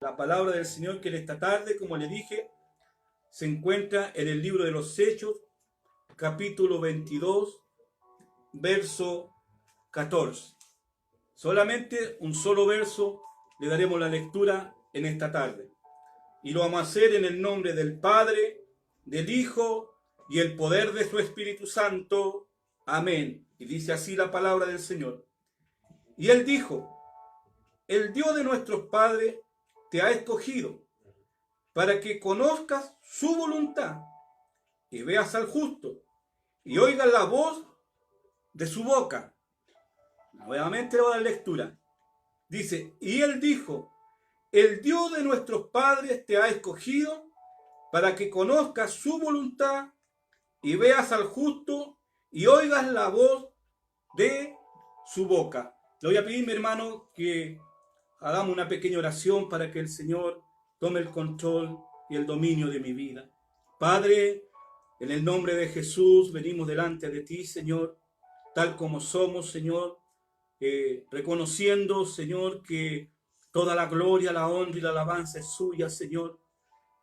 La palabra del Señor que en esta tarde, como le dije, se encuentra en el libro de los Hechos, capítulo 22, verso 14. Solamente un solo verso le daremos la lectura en esta tarde. Y lo vamos a hacer en el nombre del Padre, del Hijo y el poder de su Espíritu Santo. Amén. Y dice así la palabra del Señor. Y él dijo: el Dios de nuestros padres te ha escogido para que conozcas su voluntad y veas al justo y oigas la voz de su boca. Nuevamente le voy a dar lectura. Dice: y él dijo: el Dios de nuestros padres te ha escogido para que conozcas su voluntad y veas al justo y oigas la voz de su boca. Le voy a pedir, mi hermano, que hagamos una pequeña oración para que el Señor tome el control y el dominio de mi vida. Padre, en el nombre de Jesús venimos delante de ti, Señor, tal como somos, Señor, reconociendo, Señor, que toda la gloria, la honra y la alabanza es suya, Señor,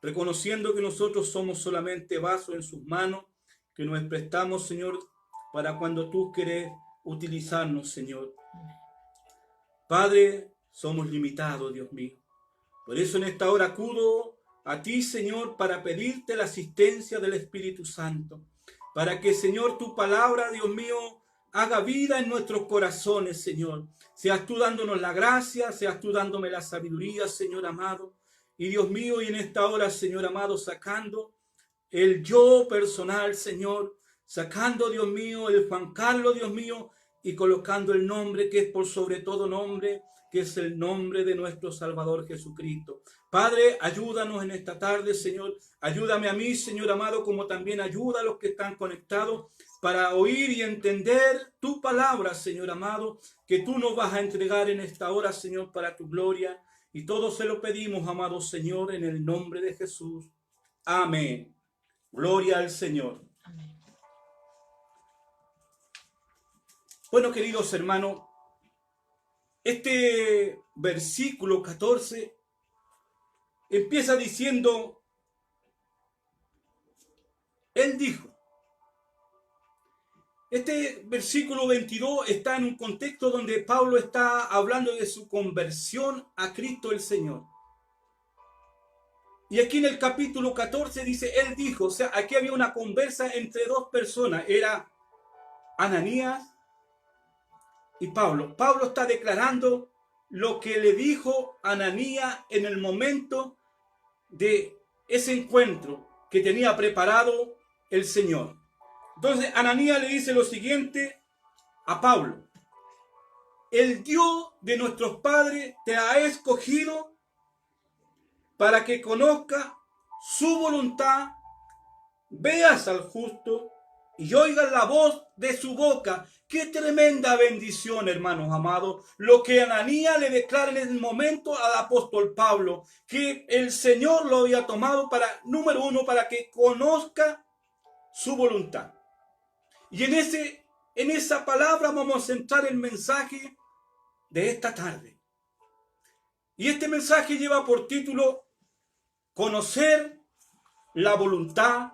reconociendo que nosotros somos solamente vasos en sus manos, que nos prestamos, Señor, para cuando tú quieres utilizarnos, Señor. Padre, somos limitados, Dios mío. Por eso en esta hora acudo a ti, Señor, para pedirte la asistencia del Espíritu Santo, para que, Señor, tu palabra, Dios mío, haga vida en nuestros corazones, Señor. Seas tú dándonos la gracia, seas tú dándome la sabiduría, Señor amado. Y Dios mío, y en esta hora, Señor amado, sacando el yo personal, Señor, sacando, Dios mío, el Juan Carlos, Dios mío, y colocando el nombre que es por sobre todo nombre, que es el nombre de nuestro Salvador Jesucristo. Padre, ayúdanos en esta tarde, Señor. Ayúdame a mí, Señor amado, como también ayuda a los que están conectados para oír y entender tu palabra, Señor amado, que tú nos vas a entregar en esta hora, Señor, para tu gloria. Y todo se lo pedimos, amado Señor, en el nombre de Jesús. Amén. Gloria al Señor. Amén. Bueno, queridos hermanos, este versículo 14 empieza diciendo: él dijo. Este versículo 22 está en un contexto donde Pablo está hablando de su conversión a Cristo el Señor. Y aquí en el capítulo 14 dice: él dijo. O sea, aquí había una conversa entre dos personas. Era Ananías y Pablo. Pablo está declarando lo que le dijo Ananías en el momento de ese encuentro que tenía preparado el Señor. Entonces Ananías le dice lo siguiente a Pablo: el Dios de nuestros padres te ha escogido para que conozca su voluntad, veas al justo y oigas la voz de su boca. Qué tremenda bendición, hermanos amados, lo que Ananías le declara en el momento al apóstol Pablo, que el Señor lo había tomado para, número uno, para que conozca su voluntad. Y en esa palabra vamos a centrar el mensaje de esta tarde. Y este mensaje lleva por título: conocer la voluntad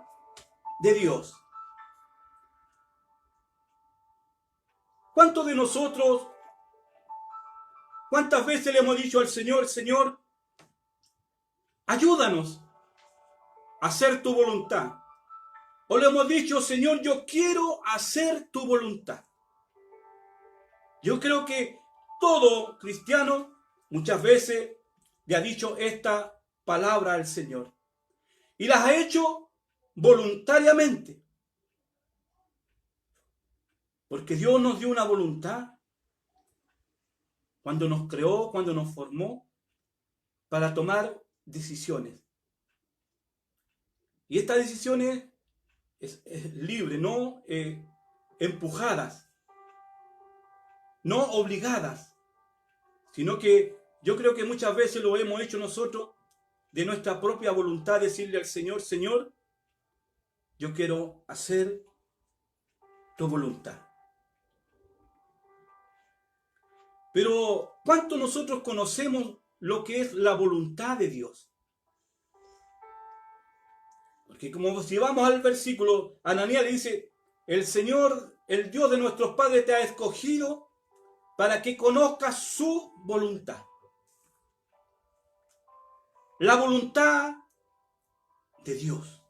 de Dios. ¿Cuántos de nosotros, cuántas veces le hemos dicho al Señor: Señor, ayúdanos a hacer tu voluntad? O le hemos dicho: Señor, yo quiero hacer tu voluntad. Yo creo que todo cristiano muchas veces le ha dicho esta palabra al Señor. Y las ha hecho voluntariamente. Porque Dios nos dio una voluntad cuando nos creó, cuando nos formó, para tomar decisiones. Y estas decisiones es libre, no empujadas, no obligadas, sino que yo creo que muchas veces lo hemos hecho nosotros de nuestra propia voluntad, decirle al Señor: Señor, yo quiero hacer tu voluntad. Pero ¿cuánto nosotros conocemos lo que es la voluntad de Dios. Porque como si vamos al versículo, Ananías le dice, el Señor, el Dios de nuestros padres te ha escogido para que conozcas su voluntad. La voluntad de Dios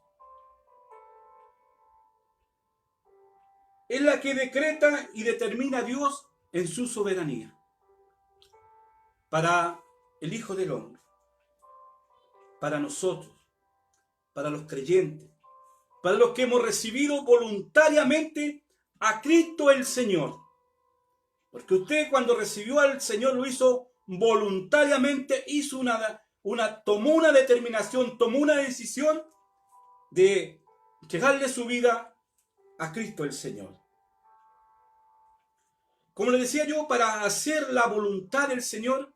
es la que decreta y determina Dios en su soberanía para el Hijo del Hombre, para nosotros, para los creyentes, para los que hemos recibido voluntariamente a Cristo el Señor. Porque usted cuando recibió al Señor lo hizo voluntariamente, tomó una determinación, tomó una decisión de entregarle su vida a Cristo el Señor. Como le decía yo, para hacer la voluntad del Señor,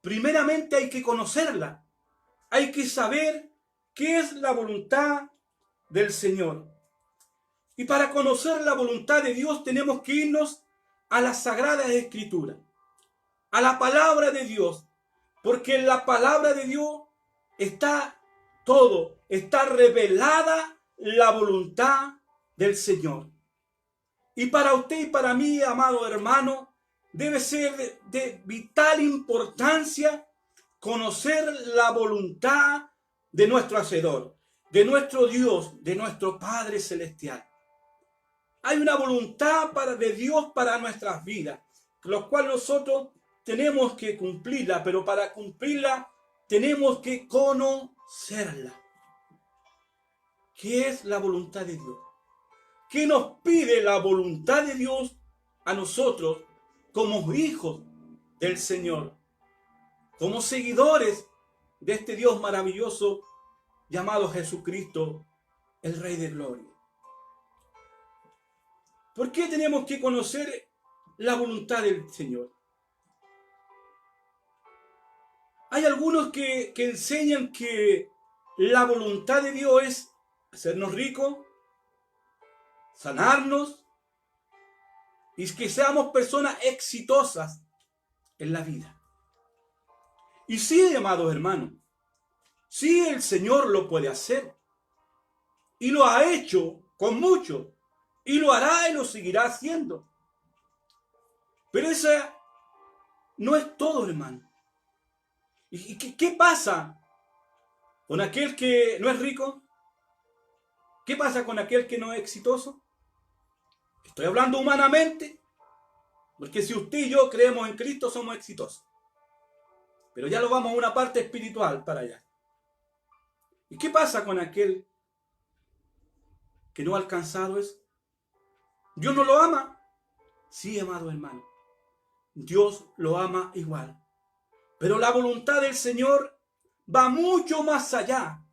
primeramente hay que conocerla. Hay que saber qué es la voluntad del Señor. Y para conocer la voluntad de Dios tenemos que irnos a la Sagrada Escritura, a la palabra de Dios, porque en la palabra de Dios está todo, está revelada la voluntad del Señor. Y para usted y para mí, amado hermano, debe ser de vital importancia conocer la voluntad de nuestro Hacedor, de nuestro Dios, de nuestro Padre Celestial. Hay una voluntad de Dios para nuestras vidas, los cuales nosotros tenemos que cumplirla, pero para cumplirla tenemos que conocerla. ¿Qué es la voluntad de Dios? ¿Qué nos pide la voluntad de Dios a nosotros como hijos del Señor? Como seguidores de este Dios maravilloso llamado Jesucristo, el Rey de Gloria. ¿Por qué tenemos que conocer la voluntad del Señor? Hay algunos que enseñan que la voluntad de Dios es hacernos ricos, sanarnos y que seamos personas exitosas en la vida. Y sí, amados hermanos, sí el Señor lo puede hacer. Y lo ha hecho con mucho. Y lo hará y lo seguirá haciendo. Pero esa no es todo, hermano. ¿Y qué pasa con aquel que no es rico? ¿Qué pasa con aquel que no es exitoso? Estoy hablando humanamente, porque si usted y yo creemos en Cristo somos exitosos. Pero ya lo vamos a una parte espiritual para allá. ¿Y qué pasa con aquel que no ha alcanzado eso? ¿Dios no lo ama? Sí, amado hermano. Dios lo ama igual. Pero la voluntad del Señor va mucho más allá.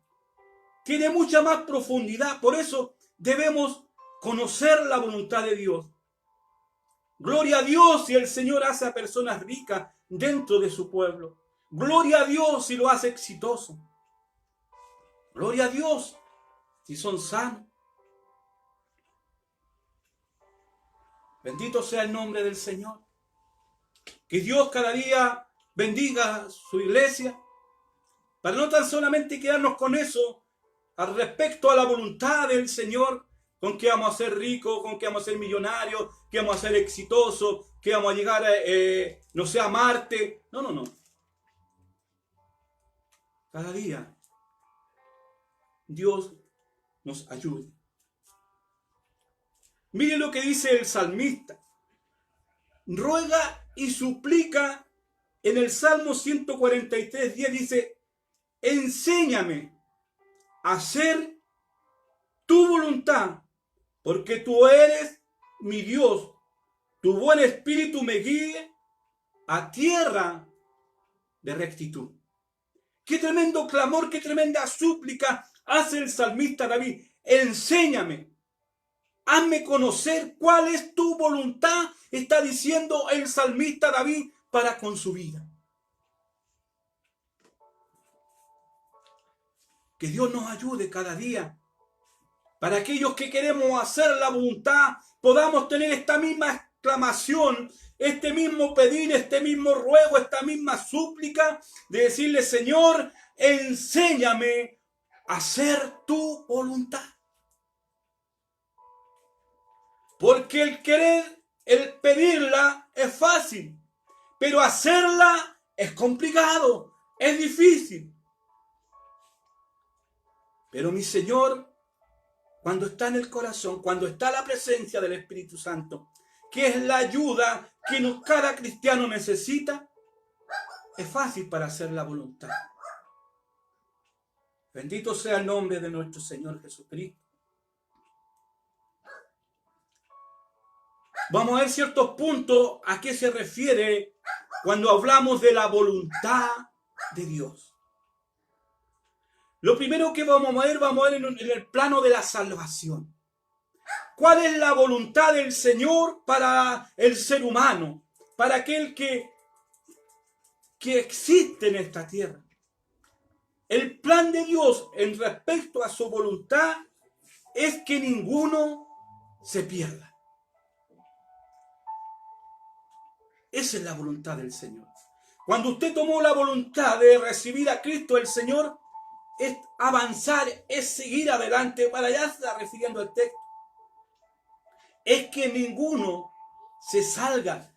Tiene mucha más profundidad. Por eso debemos conocer la voluntad de Dios. Gloria a Dios si el Señor hace a personas ricas dentro de su pueblo. Gloria a Dios si lo hace exitoso. Gloria a Dios si son sanos. Bendito sea el nombre del Señor. Que Dios cada día bendiga su iglesia, para no tan solamente quedarnos con eso, al respecto a la voluntad del Señor, con que vamos a ser ricos, con que vamos a ser millonarios, que vamos a ser exitosos, que vamos a llegar a Marte. No. Cada día Dios nos ayude. Mire lo que dice el salmista. Ruega y suplica en el Salmo 143:10, dice: enséñame a hacer tu voluntad, porque tú eres mi Dios. Tu buen espíritu me guíe a tierra de rectitud. Qué tremendo clamor, qué tremenda súplica hace el salmista David. Enséñame. Hazme conocer cuál es tu voluntad, está diciendo el salmista David para con su vida. Que Dios nos ayude cada día. Para aquellos que queremos hacer la voluntad, podamos tener esta misma clamación, este mismo pedir, este mismo ruego, esta misma súplica de decirle, Señor, enséñame a hacer tu voluntad. Porque el querer, el pedirla es fácil, pero hacerla es complicado, es difícil. Pero mi Señor, cuando está en el corazón, cuando está la presencia del Espíritu Santo, que es la ayuda que cada cristiano necesita, es fácil para hacer la voluntad. Bendito sea el nombre de nuestro Señor Jesucristo. Vamos a ver ciertos puntos a qué se refiere cuando hablamos de la voluntad de Dios. Lo primero que vamos a ver en el plano de la salvación. ¿Cuál es la voluntad del Señor para el ser humano? Para aquel que existe en esta tierra. El plan de Dios en respecto a su voluntad es que ninguno se pierda. Esa es la voluntad del Señor. Cuando usted tomó la voluntad de recibir a Cristo el Señor, es avanzar, es seguir adelante. Para allá se está refiriendo el texto. Es que ninguno se salga,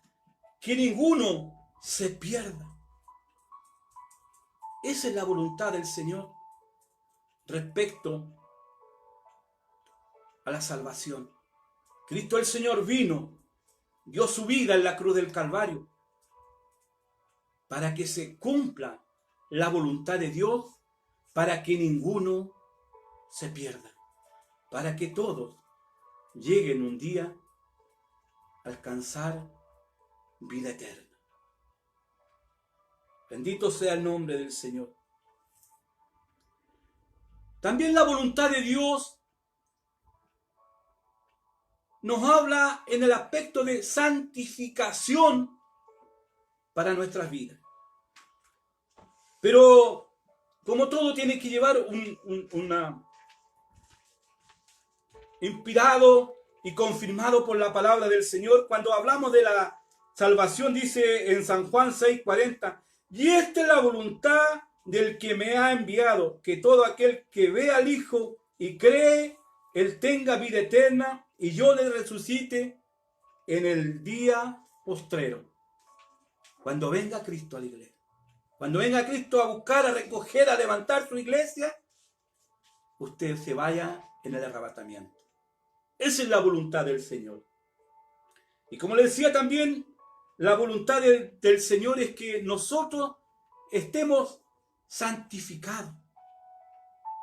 que ninguno se pierda. Esa es la voluntad del Señor respecto a la salvación. Cristo el Señor vino, dio su vida en la cruz del Calvario para que se cumpla la voluntad de Dios, para que ninguno se pierda, para que todos lleguen un día a alcanzar vida eterna. Bendito sea el nombre del Señor. También la voluntad de Dios nos habla en el aspecto de santificación para nuestras vidas. Pero como todo tiene que llevar inspirado y confirmado por la palabra del Señor, cuando hablamos de la salvación, dice en San Juan 6:40, y esta es la voluntad del que me ha enviado, que todo aquel que ve al Hijo y cree, él tenga vida eterna, y yo le resucite en el día postrero. Cuando venga Cristo a la iglesia. Cuando venga Cristo a buscar, a recoger, a levantar su iglesia, usted se vaya en el arrebatamiento. Esa es la voluntad del Señor. Y como le decía también, la voluntad del Señor es que nosotros estemos santificados.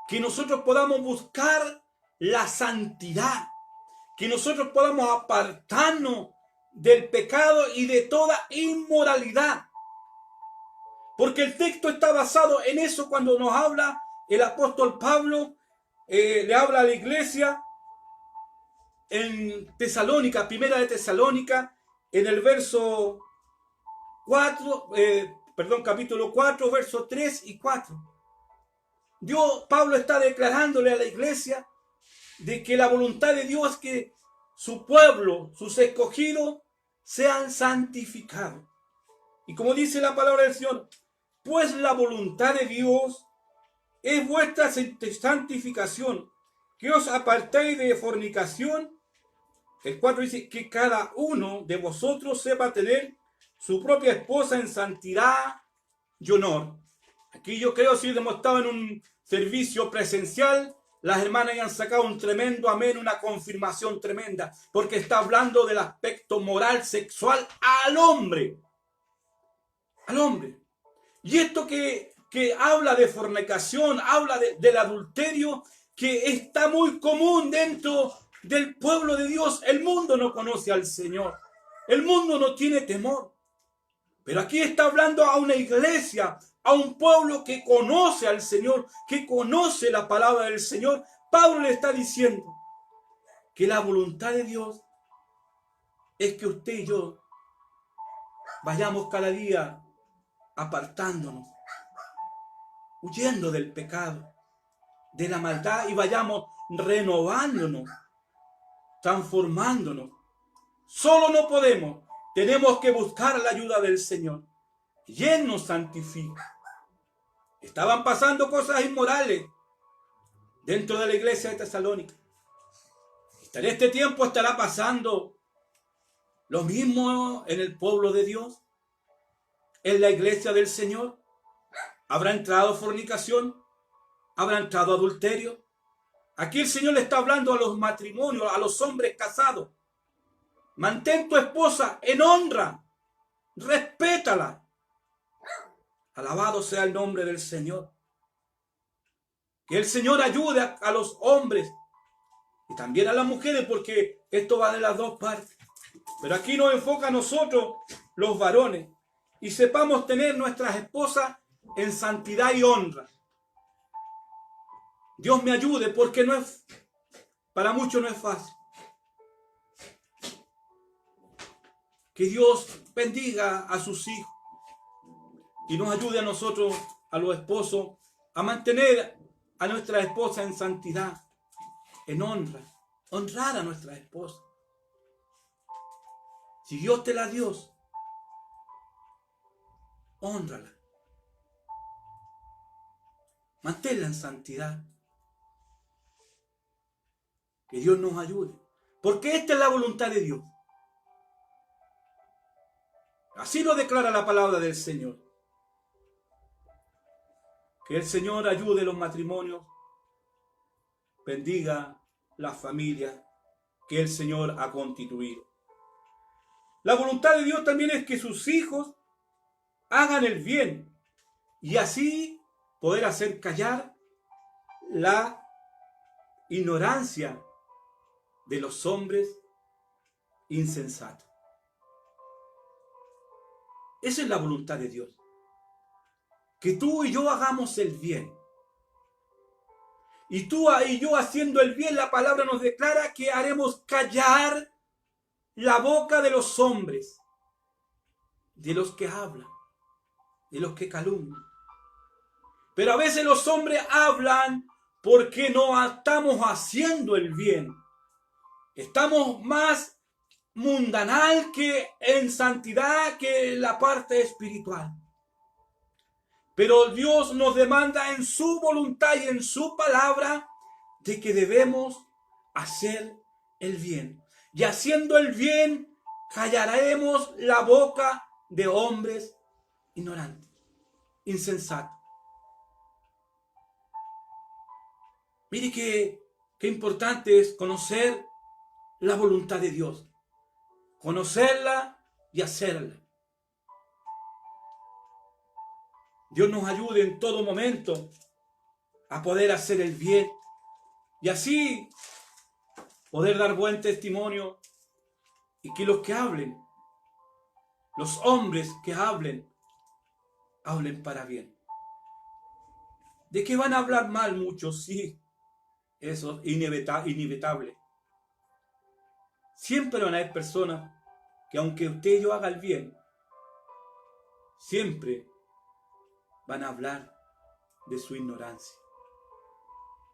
Que nosotros podamos buscar la santidad. Que nosotros podamos apartarnos del pecado y de toda inmoralidad. Porque el texto está basado en eso cuando nos habla el apóstol Pablo, le habla a la iglesia en Tesalónica, primera de Tesalónica, en el verso 4, capítulo 4, versos 3 y 4. Pablo está declarándole a la iglesia de que la voluntad de Dios es que su pueblo, sus escogidos, sean santificados. Y como dice la palabra del Señor, pues la voluntad de Dios es vuestra santificación, que os apartéis de fornicación. El 4 dice que cada uno de vosotros sepa tener su propia esposa en santidad y honor. Aquí yo creo, si hemos estado en un servicio presencial, las hermanas han sacado un tremendo amén, una confirmación tremenda, porque está hablando del aspecto moral, sexual al hombre. Al hombre. Y esto que habla de fornicación, habla del adulterio, que está muy común dentro del pueblo de Dios. El mundo no conoce al Señor. El mundo no tiene temor. Pero aquí está hablando a una iglesia, a un pueblo que conoce al Señor, que conoce la palabra del Señor. Pablo le está diciendo que la voluntad de Dios es que usted y yo vayamos cada día apartándonos, huyendo del pecado, de la maldad, y vayamos renovándonos, transformándonos. Solo no podemos. Tenemos que buscar la ayuda del Señor. Y Él nos santifica. Estaban pasando cosas inmorales dentro de la iglesia de Tesalónica. En este tiempo estará pasando lo mismo en el pueblo de Dios, en la iglesia del Señor. ¿Habrá entrado fornicación? ¿Habrá entrado adulterio? Aquí el Señor le está hablando a los matrimonios, a los hombres casados. Mantén tu esposa en honra. Respétala. Alabado sea el nombre del Señor. Que el Señor ayude a los hombres y también a las mujeres, porque esto va de las dos partes. Pero aquí nos enfoca a nosotros, los varones, y sepamos tener nuestras esposas en santidad y honra. Dios me ayude, porque para muchos no es fácil. Que Dios bendiga a sus hijos y nos ayude a nosotros, a los esposos, a mantener a nuestra esposa en santidad, en honra, honrar a nuestra esposa. Si Dios te la dio, hónrala. Manténla en santidad. Que Dios nos ayude. Porque esta es la voluntad de Dios. Así lo declara la palabra del Señor. Que el Señor ayude los matrimonios, bendiga las familias que el Señor ha constituido. La voluntad de Dios también es que sus hijos hagan el bien y así poder hacer callar la ignorancia de los hombres insensatos. Esa es la voluntad de Dios. Que tú y yo hagamos el bien. Y tú y yo haciendo el bien, la palabra nos declara que haremos callar la boca de los hombres, de los que hablan, de los que calumnian. Pero a veces los hombres hablan porque no estamos haciendo el bien. Estamos más mundanal que en santidad, que en la parte espiritual. Pero Dios nos demanda en su voluntad y en su palabra de que debemos hacer el bien. Y haciendo el bien, callaremos la boca de hombres ignorantes, insensatos. Mire qué importante es conocer la voluntad de Dios. Conocerla y hacerla. Dios nos ayude en todo momento a poder hacer el bien y así poder dar buen testimonio y que los que hablen, los hombres que hablen, hablen para bien. ¿De qué van a hablar mal muchos? Sí, eso es inevitable. Siempre van a haber personas que aunque usted y yo haga el bien, siempre van a hablar de su ignorancia.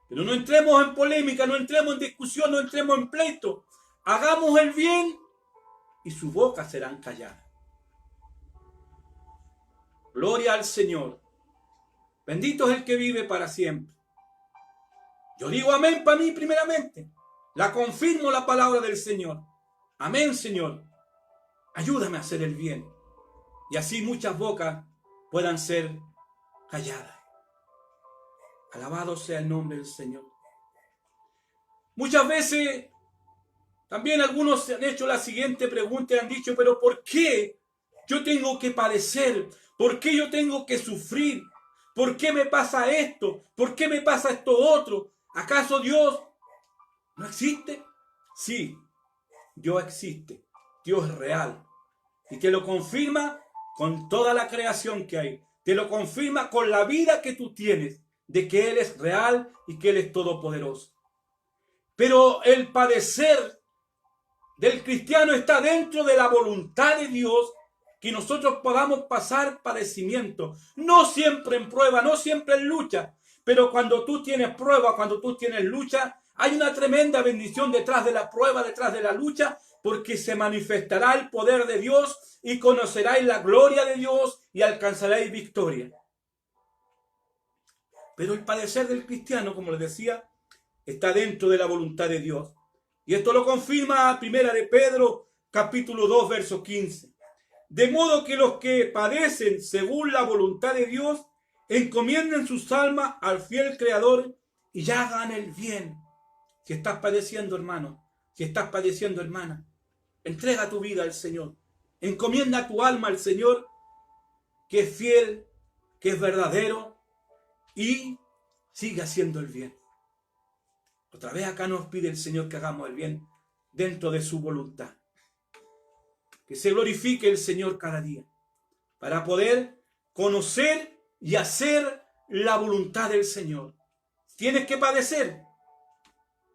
Pero no entremos en polémica, no entremos en discusión, no entremos en pleito. Hagamos el bien y sus bocas serán calladas. Gloria al Señor. Bendito es el que vive para siempre. Yo digo amén para mí primeramente. La confirmo la palabra del Señor. Amén, Señor. Ayúdame a hacer el bien. Y así muchas bocas puedan ser calladas. Alabado sea el nombre del Señor. Muchas veces también algunos se han hecho la siguiente pregunta y han dicho, pero ¿por qué yo tengo que padecer? ¿Por qué yo tengo que sufrir? ¿Por qué me pasa esto? ¿Por qué me pasa esto otro? ¿Acaso Dios no existe? Sí, Dios existe. Dios es real. Y te lo confirma con toda la creación que hay. Te lo confirma con la vida que tú tienes, de que Él es real y que Él es todopoderoso. Pero el padecer del cristiano está dentro de la voluntad de Dios, que nosotros podamos pasar padecimiento. No siempre en prueba, no siempre en lucha, pero cuando tú tienes prueba, cuando tú tienes lucha, hay una tremenda bendición detrás de la prueba, detrás de la lucha, porque se manifestará el poder de Dios y conoceráis la gloria de Dios y alcanzaréis victoria. Pero el padecer del cristiano, como les decía, está dentro de la voluntad de Dios. Y esto lo confirma Primera de Pedro, capítulo 2, verso 15. De modo que los que padecen según la voluntad de Dios, encomienden sus almas al fiel Creador y hagan el bien. Si estás padeciendo, hermano, si estás padeciendo, hermana, entrega tu vida al Señor. Encomienda tu alma al Señor, que es fiel, que es verdadero, y sigue haciendo el bien. Otra vez acá nos pide el Señor que hagamos el bien dentro de su voluntad. Que se glorifique el Señor cada día para poder conocer y hacer la voluntad del Señor. Tienes que padecer.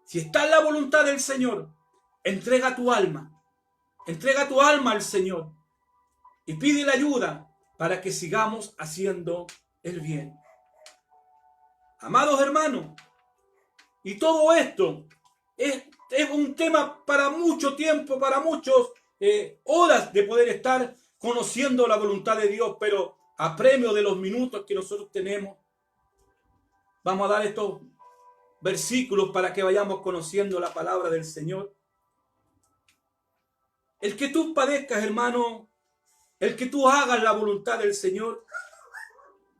Si está en la voluntad del Señor, entrega tu alma al Señor y pide la ayuda para que sigamos haciendo el bien. Amados hermanos, y todo esto es un tema para mucho tiempo, para muchas horas de poder estar conociendo la voluntad de Dios, pero a premio de los minutos que nosotros tenemos, vamos a dar estos versículos para que vayamos conociendo la palabra del Señor. El que tú padezcas, hermano, el que tú hagas la voluntad del Señor,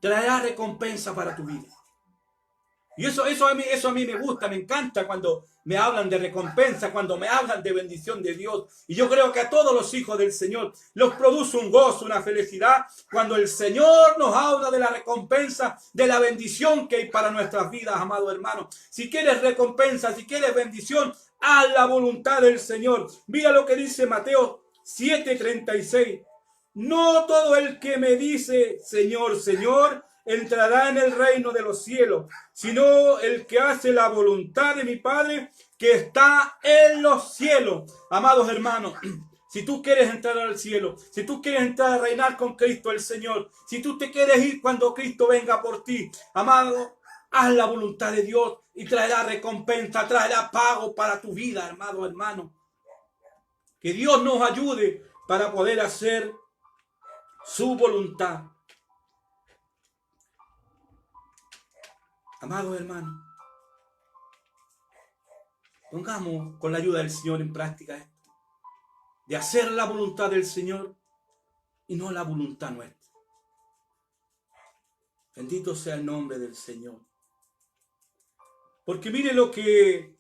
traerá recompensa para tu vida. Y eso a mí me gusta, me encanta cuando me hablan de recompensa, cuando me hablan de bendición de Dios. Y yo creo que a todos los hijos del Señor los produce un gozo, una felicidad, cuando el Señor nos habla de la recompensa, de la bendición que hay para nuestras vidas, amado hermano. Si quieres recompensa, si quieres bendición, haz la voluntad del Señor. Mira lo que dice Mateo 7:36. No todo el que me dice, Señor, Señor, entrará en el reino de los cielos, sino el que hace la voluntad de mi Padre que está en los cielos. Amados hermanos, si tú quieres entrar al cielo, si tú quieres entrar a reinar con Cristo el Señor, si tú te quieres ir cuando Cristo venga por ti, amado, haz la voluntad de Dios y traerá recompensa, traerá pago para tu vida, amado hermano. Que Dios nos ayude para poder hacer su voluntad. Amados hermanos, pongamos con la ayuda del Señor en práctica esto, de hacer la voluntad del Señor y no la voluntad nuestra. Bendito sea el nombre del Señor. Porque mire lo que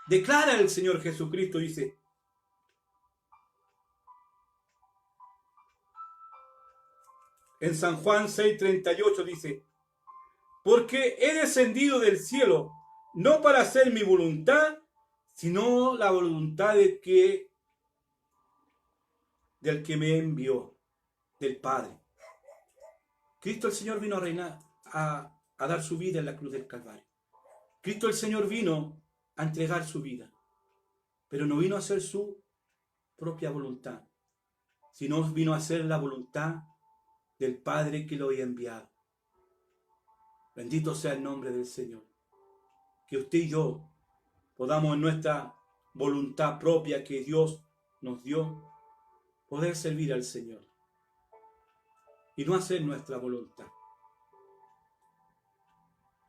declara el Señor Jesucristo, dice: en San Juan 6:38 dice: porque he descendido del cielo, no para hacer mi voluntad, sino la voluntad del que me envió, del Padre. Cristo el Señor vino a reinar, a dar su vida en la cruz del Calvario. Cristo el Señor vino a entregar su vida, pero no vino a hacer su propia voluntad, sino vino a hacer la voluntad del Padre que lo había enviado. Bendito sea el nombre del Señor. Que usted y yo podamos en nuestra voluntad propia que Dios nos dio, poder servir al Señor y no hacer nuestra voluntad.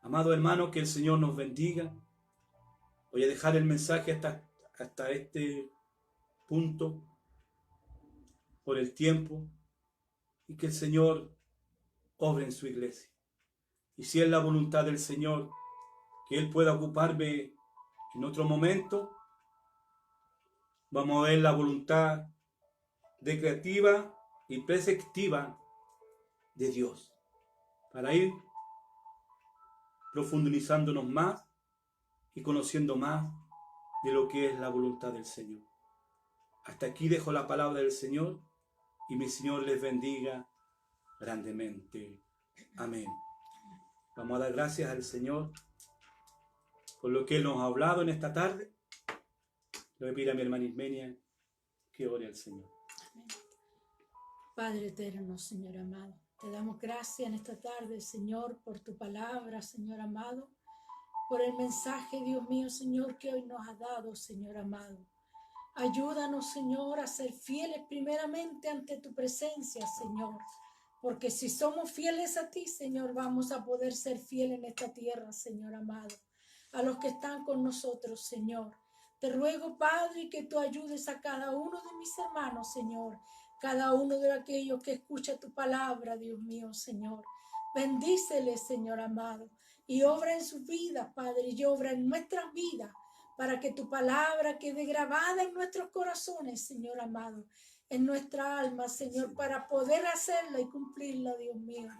Amado hermano, que el Señor nos bendiga. Voy a dejar el mensaje hasta este punto por el tiempo, y que el Señor obre en su iglesia. Y si es la voluntad del Señor que Él pueda ocuparme en otro momento, vamos a ver la voluntad decretiva y preceptiva de Dios para ir profundizándonos más y conociendo más de lo que es la voluntad del Señor. Hasta aquí dejo la palabra del Señor y mi Señor les bendiga grandemente. Amén. Vamos a dar gracias al Señor por lo que Él nos ha hablado en esta tarde. Le pido a mi hermana Ismenia que ore al Señor. Amén. Padre eterno, Señor amado, te damos gracias en esta tarde, Señor, por tu palabra, Señor amado, por el mensaje, Dios mío, Señor, que hoy nos ha dado, Señor amado. Ayúdanos, Señor, a ser fieles primeramente ante tu presencia, Señor. Porque si somos fieles a ti, Señor, vamos a poder ser fieles en esta tierra, Señor amado. A los que están con nosotros, Señor. Te ruego, Padre, que tú ayudes a cada uno de mis hermanos, Señor. Cada uno de aquellos que escucha tu palabra, Dios mío, Señor. Bendíceles, Señor amado. Y obra en sus vidas, Padre, y obra en nuestras vidas, para que tu palabra quede grabada en nuestros corazones, Señor amado, en nuestra alma, Señor, para poder hacerla y cumplirla, Dios mío.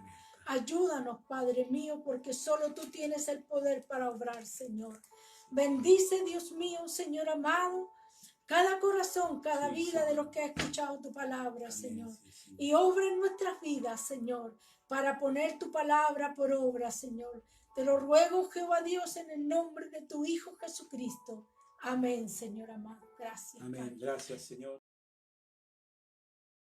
Ayúdanos, Padre mío, porque solo tú tienes el poder para obrar, Señor. Bendice, Dios mío, Señor amado, cada corazón, cada vida de los que ha escuchado tu palabra, Señor. Y obra en nuestras vidas, Señor, para poner tu palabra por obra, Señor. Te lo ruego, Jehová Dios, en el nombre de tu Hijo Jesucristo. Amén, Señor amado. Gracias. Amén. Padre. Gracias, Señor.